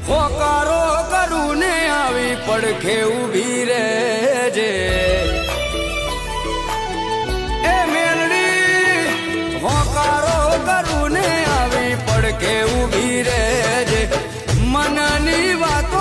હોકારો કરું ને આવી પડખે ઊભી રહેજે એ મેલડી હોકારો કરું ને આવી પડખે ઊભી રહેજે મનની વાતો